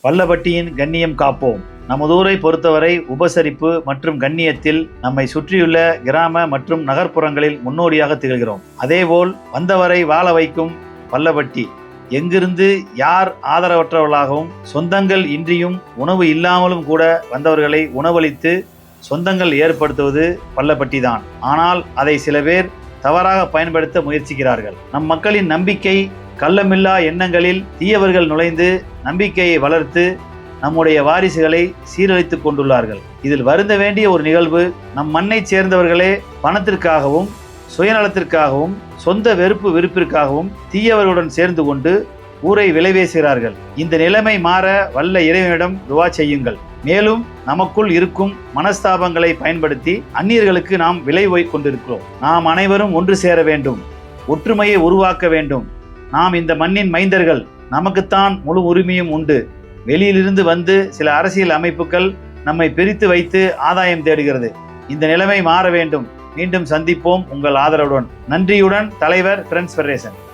பல்லபட்டியின் கண்ணியம் காப்போம். நமதூரை பொறுத்தவரை உபசரிப்பு மற்றும் கண்ணியத்தில் நம்மை சுற்றியுள்ள கிராம மற்றும் நகர்ப்புறங்களில் முன்னோடியாக திகழ்கிறோம். அதேபோல் வந்தவரை வாழ வைக்கும் பல்லபட்டி. எங்கிருந்து யார் ஆதரவற்றவர்களாகவும் சொந்தங்கள் இன்றியும் உணவு இல்லாமலும் கூட வந்தவர்களை உணவளித்து சொந்தங்கள் ஏற்படுத்துவது பல்லபட்டி தான். ஆனால் அதை சில பேர் தவறாக பயன்படுத்த முயற்சிக்கிறார்கள். நம் மக்களின் நம்பிக்கை கள்ளமில்லா எண்ணங்களில் தீயவர்கள் நுழைந்து நம்பிக்கையை வளர்த்து நம்முடைய வாரிசுகளை சீரழித்துக் கொண்டுள்ளார்கள். இதில் வருந்த வேண்டிய ஒரு நிகழ்வு, நம் மண்ணை சேர்ந்தவர்களே பணத்திற்காகவும் சுயநலத்திற்காகவும் சொந்த வெறுப்பிற்காகவும் தீயவர்களுடன் சேர்ந்து கொண்டு ஊரை விளைவேசுகிறார்கள். இந்த நிலைமை மாற வல்ல இறைவனிடம் துவா செய்யுங்கள். மேலும் நமக்குள் இருக்கும் மனஸ்தாபங்களை பயன்படுத்தி அந்நியர்களுக்கு நாம் விலை கொண்டிருக்கிறோம். நாம் அனைவரும் ஒன்று சேர வேண்டும், ஒற்றுமையை உருவாக்க வேண்டும். நாம் இந்த மண்ணின் மைந்தர்கள், நமக்குத்தான் முழு உரிமையும் உண்டு. வெளியிலிருந்து வந்து சில அரசியல் அமைப்புகள் நம்மை பிரித்து வைத்து ஆதாயம் தேடுகிறது. இந்த நிலைமை மாற வேண்டும். மீண்டும் சந்திப்போம் உங்கள் ஆதரவுடன். நன்றியுடன் தலைவர் ஃப்ரெண்ட்ஸ் ஃபெடரேஷன்.